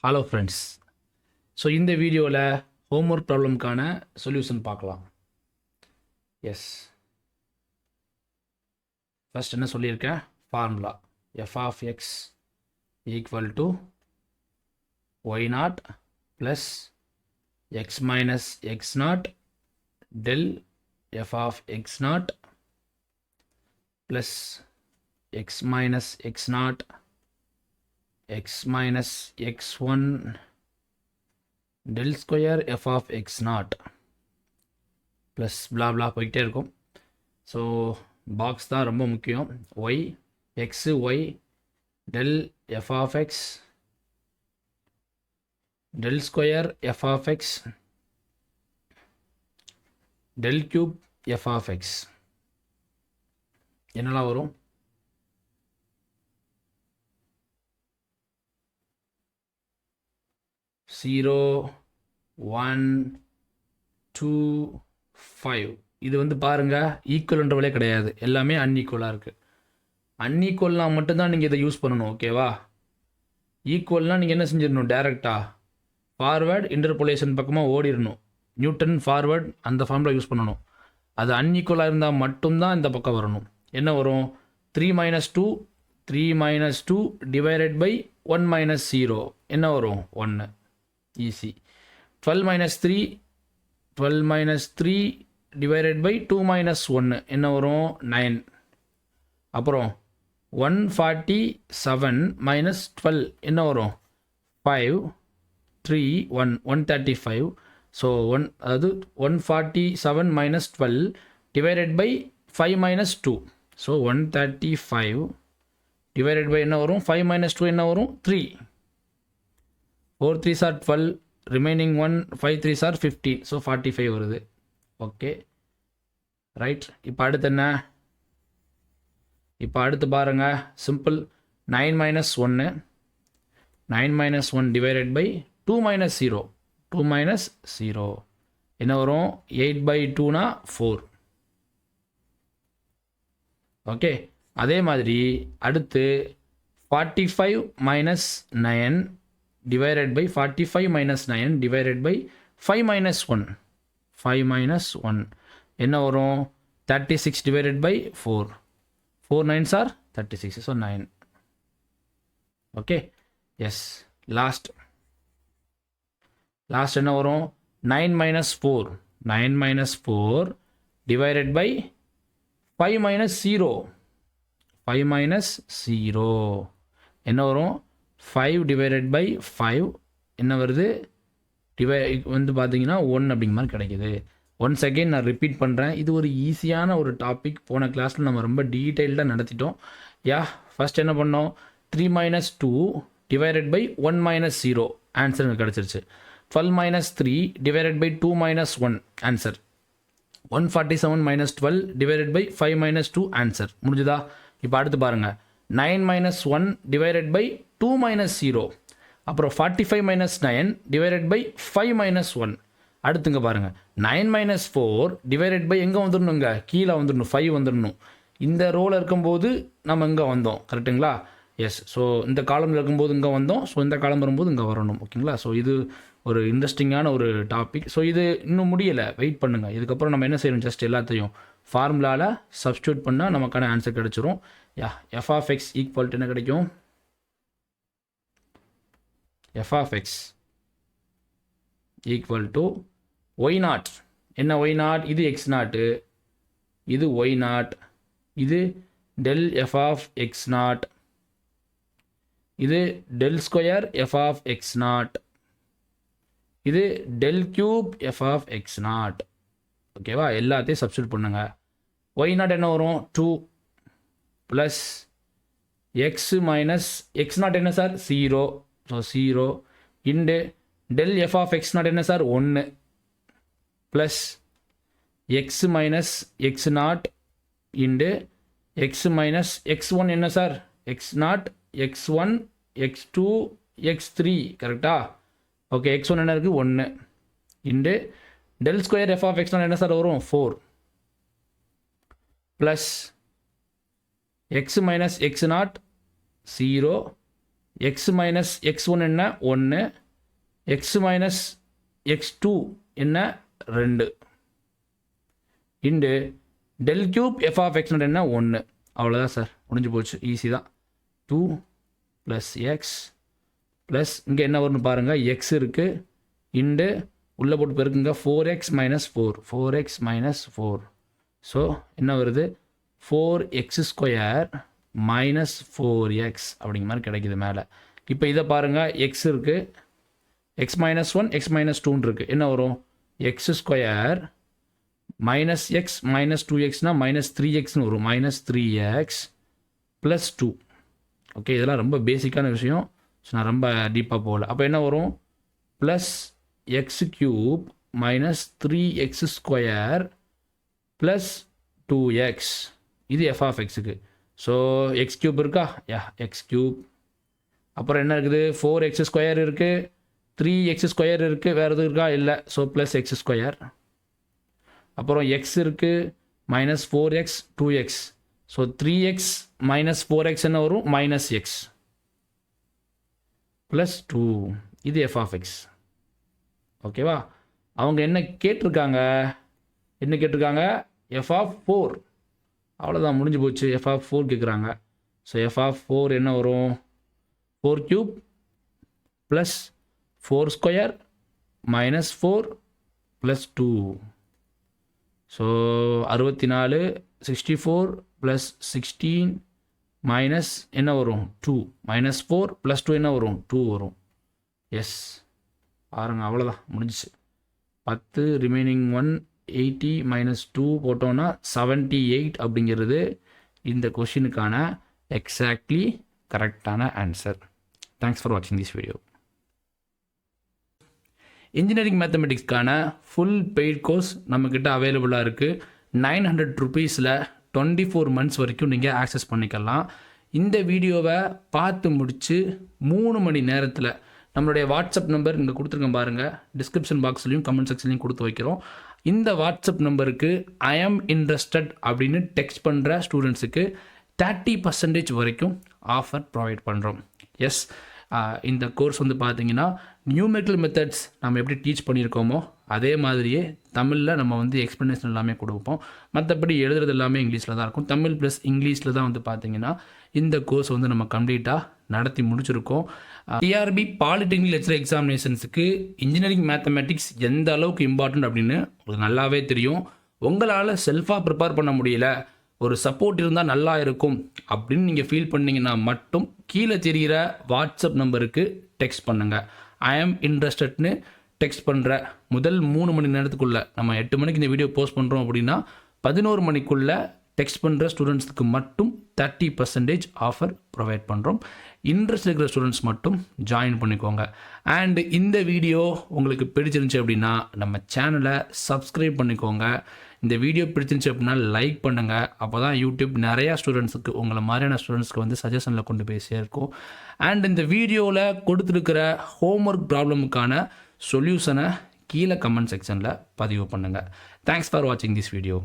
Hello friends. So இந்த வீடியோவில் homework ப்ராப்ளம்க்கான சொல்யூஷன் பார்க்கலாம். எஸ், ஃபர்ஸ்ட் என்ன சொல்லியிருக்கேன்? Formula f of X equal to Y naught plus X minus X naught del F of X naught plus X minus X naught x minus x1 del square f of x naught plus blah blah போயிட்டே இருக்கும். So box தான் ரொம்ப முக்கியம். y x y del f of x del square f of x del cube f of x என்னெல்லாம் வரும்? 0 1 2 5. இது வந்து பாருங்க, ஈக்குவல்ன்றவளே கிடையாது, எல்லாமே அன்ஈக்குவலாக இருக்குது. அன்ஈக்குவல்னால் மட்டும்தான் நீங்கள் இதை யூஸ் பண்ணணும், ஓகேவா? ஈக்குவல்னால் நீங்கள் என்ன செஞ்சிடணும்? டேரெக்டாக ஃபார்வேர்ட் இன்டர்போலேஷன் பக்கமாக ஓடிடணும். நியூட்டன் ஃபார்வேர்ட் அந்த ஃபார்முலா யூஸ் பண்ணணும். அது அன்ஈக்குவலாக இருந்தால் மட்டும்தான் இந்த பக்கம் வரணும். என்ன வரும்? 3 minus 2 divided by 1 minus 0 என்ன வரும்? 1. Easy. 12 minus 3 divided by 2 minus 1 என்ன வரும்? 9. அப்புறம் 147 minus 12 என்ன வரும்? 5 3 1 135. ஸோ அதாவது 147 minus 12 divided by 5 minus 2. So 135 divided by என்ன வரும்? 5 minus 2 என்ன வரும்? 3. 4 3s are 12, remaining 1 5 3s are 15. So 45 வருது. Okay right. இப்போ அடுத்து என்ன? இப்போ அடுத்து பாருங்க, simple. 9 minus 1 divided by 2 minus 0 2 minus 0 என்ன வரும்? 8 by 2னா 4. ஓகே, அதே மாதிரி அடுத்து 45 minus 9 divided by 45 minus 9 divided by 5 minus 1 5 minus 1 என்ன வரும்? 36 divided by 4 4 9s are 36. so 9. Okay yes. Last என்ன வரும்? 9 minus 4 divided by 5 minus 0 என்ன வரும்? 5 divided by 5 என்ன வருது? வந்து பார்த்தீங்கன்னா 1 அப்படிங்கிற மாதிரி கிடைக்குது. ஒன்ஸ் அகெயின் நான் ரிப்பீட் பண்ணுறேன், இது ஒரு ஈஸியான ஒரு டாபிக். போன கிளாஸில் நம்ம ரொம்ப டீட்டெயில்டாக நடத்திட்டோம். ஃபர்ஸ்ட் என்ன பண்ணோம்? 3 minus 2 divided by 1 minus 0 answer எனக்கு கிடச்சிருச்சு. 12 minus 3 divided by 2 minus 1 answer. 147 minus 12 divided by 5 minus 2 answer. முடிஞ்சுதா? இப்போ அடுத்து பாருங்கள், 9 minus 1 divided by 2 minus 0. அப்புறம் 45 minus 9 divided by 5 minus 1. அடுத்துங்க பாருங்கள், 9 minus 4 divided by எங்கே வந்துடணுங்க? கீழே வந்துடணும், 5 வந்துடணும். இந்த ரோவில் இருக்கும்போது நம்ம இங்கே வந்தோம், கரெக்டுங்களா? எஸ். ஸோ இந்த காலமில் இருக்கும்போது இங்கே வந்தோம், ஸோ இந்த காலம் வரும்போது இங்கே வரணும், ஓகேங்களா? ஸோ இது ஒரு இன்ட்ரெஸ்டிங்கான ஒரு டாபிக். ஸோ இது இன்னும் முடியலை, வெயிட் பண்ணுங்கள். இதுக்கப்புறம் நம்ம என்ன செய்யணும்? ஜஸ்ட் எல்லாத்தையும் ஃபார்முலாவில் சப்ஸ்டியூட் பண்ணால் நமக்கான ஆன்சர் கிடச்சிரும். F of X equal to என்ன கிடைக்கும்? F of X equal to Y naught. என்ன ஒய் நாட்? இது எக்ஸ் நாட்டு, இது ஒய் நாட், இது del F of X naught, இது del square F of X naught, இது del cube F of X naught. ஓகேவா? எல்லாத்தையும் சப்ஸ்டியூட் பண்ணுங்க. Y naught என்ன வரும்? 2 plus X minus X naught என்ன sir? 0. So 0 into del F of X naught என்ன sir? 1 plus X minus X naught into x minus x 1 என்ன sir? X naught, x 1 x 2 x 3. கரெக்டா? Okay, x 1 என்ன இருக்குது? 1 into del square F of X naught என்ன sir வரும்? 4 plus X minus X naught 0 x minus x one என்ன 1, x minus x two என்ன 2 into del cube F of x என்ன 1. அவ்வளோதான் sir, முடிஞ்சு போச்சு, ஈஸி தான். 2 + எக்ஸ் ப்ளஸ் இங்கே என்ன வரும்னு பாருங்கள், எக்ஸ் இருக்குது இண்டு உள்ளே போட்டு பெருக்குங்க 4x - 4 4x - 4. ஸோ என்ன வருது 4x² - 4x அப்படிங்கிற மாதிரி கிடைக்குது மேலே. இப்போ இதை பாருங்கள், எக்ஸ் இருக்குது, x - 1 x - 2 இருக்குது. என்ன வரும் x² - x - 2xனா -3xன்னு வரும். -3x + 2. ஓகே, இதெல்லாம் ரொம்ப பேசிக்கான விஷயம். ஸோ நான் ரொம்ப டீப்பாக போகல. அப்போ என்ன வரும் +x³ - 3x² + 2x. இது f ஆஃப் எக்ஸுக்கு. ஸோ x³ இருக்கா, x³. அப்புறம் என்ன இருக்குது 4x² இருக்குது, 3x² இருக்குது, வேறு எதுவும் இருக்கா, இல்லை. So +x². அப்புறம் x இருக்குது -4x 2x. So 3x - 4x என்ன வரும் -x + 2. இது f ஆஃப் எக்ஸ். ஓகேவா? அவங்க என்ன கேட்டிருக்காங்க f ஆஃப் 4. அவ்வளோதான், முடிஞ்சு போச்சு. f ஆஃப் 4 கேட்குறாங்க. ஸோ f ஆஃப் 4 என்ன வரும் 4³ + 4² - 4 + 2. ஸோ 64 64 + 16 மைனஸ் என்ன வரும் 2 -4 + 2 என்ன வரும் 2 வரும். எஸ் பாருங்கள், அவ்வளோதான், முடிஞ்சிச்சு. 10 ரிமைனிங் 1 80 - 2 போட்டோன்னா 78 அப்படிங்கிறது இந்த கொஷினுக்கான எக்ஸாக்ட்லி கரெக்டான ஆன்சர். தேங்க்ஸ் ஃபார் வாட்சிங் திஸ் வீடியோ. இன்ஜினியரிங் மேத்தமெட்டிக்ஸ்க்கான ஃபுல் பெய்ட் கோர்ஸ் நம்மக்கிட்ட அவைலபிளாக இருக்குது. 900 ருபீஸில் 24 months வரைக்கும் நீங்கள் ஆக்சஸ் பண்ணிக்கலாம். இந்த வீடியோவை பார்த்து முடித்து 3 மணி நேரத்தில் நம்மளுடைய வாட்ஸ்அப் நம்பர் இங்கே கொடுத்துருக்கேன் பாருங்கள், டிஸ்கிரிப்ஷன் பாக்ஸ்லையும் கமெண்ட் செக்ஷன்லையும் கொடுத்து வைக்கிறோம். இந்த வாட்ஸ்அப் நம்பருக்கு ஐ ஆம் இன்ட்ரெஸ்டட் அப்படின்னு டெக்ஸ்ட் பண்ணுற ஸ்டூடெண்ட்ஸுக்கு 30% வரைக்கும் ஆஃபர் ப்ரொவைட் பண்ணுறோம். எஸ், இந்த கோர்ஸ் வந்து பார்த்தீங்கன்னா நியூமெரிக்கல் மெத்தட்ஸ் நம்ம எப்படி டீச் பண்ணியிருக்கோமோ அதே மாதிரியே தமிழில் நம்ம வந்து எக்ஸ்ப்ளனேஷன் எல்லாமே கொடுப்போம். மற்றபடி எழுதுறது எல்லாமே இங்கிலீஷில் தான் இருக்கும். தமிழ் ப்ளஸ் இங்கிலீஷில் தான் வந்து பார்த்தீங்கன்னா இந்த கோர்ஸ் வந்து நம்ம கம்ப்ளீட்டாக நடத்தி முடிச்சிருக்கோம். டிஆர்பி பாலிடெக்னிக் லெக்சரர் எக்ஸாமினேஷன்ஸுக்கு இன்ஜினியரிங் மேத்தமெட்டிக்ஸ் எந்த அளவுக்கு இம்பார்ட்டன்ட் அப்படின்னு உங்களுக்கு நல்லாவே தெரியும். உங்களால் செல்ஃபாக ப்ரிப்பேர் பண்ண முடியல, ஒரு சப்போர்ட் இருந்தால் நல்லா இருக்கும் அப்படின்னு நீங்கள் ஃபீல் பண்ணிங்கன்னா மட்டும் கீழே தெரிகிற வாட்ஸ்அப் நம்பருக்கு டெக்ஸ்ட் பண்ணுங்கள். ஐ ஆம் இன்ட்ரெஸ்டட்னு டெக்ஸ்ட் பண்ணுற முதல் 3 மணி நேரத்துக்குள்ளே, நம்ம 8 மணிக்கு இந்த வீடியோ போஸ்ட் பண்ணுறோம் அப்படின்னா 11 மணிக்குள்ளே டெக்ஸ்ட் பண்ணுற ஸ்டூடெண்ட்ஸுக்கு மட்டும் 30% ஆஃபர் ப்ரொவைட் பண்ணுறோம். இன்ட்ரெஸ்ட் இருக்கிற ஸ்டூடெண்ட்ஸ் மட்டும் ஜாயின் பண்ணிக்கோங்க. அண்ட் இந்த வீடியோ உங்களுக்கு பிடிச்சிருந்துச்சி அப்படின்னா நம்ம சேனலை சப்ஸ்கிரைப் பண்ணிக்கோங்க. இந்த வீடியோ பிடிச்சிருந்துச்சி அப்படின்னா லைக் பண்ணுங்கள். அப்போ தான் யூடியூப் நிறையா ஸ்டூடெண்ட்ஸுக்கு, உங்களை மாதிரியான ஸ்டூடெண்ட்ஸ்க்கு வந்து சஜஷனில் கொண்டு போய் சேர்க்கும். அண்ட் இந்த வீடியோவில் கொடுத்துருக்கிற ஹோம்ஒர்க் ப்ராப்ளமுக்கான சொல்யூஷனை கீழே கமெண்ட் செக்ஷனில் பதிவு பண்ணுங்கள். தேங்க்ஸ் ஃபார் வாட்சிங் திஸ் வீடியோ.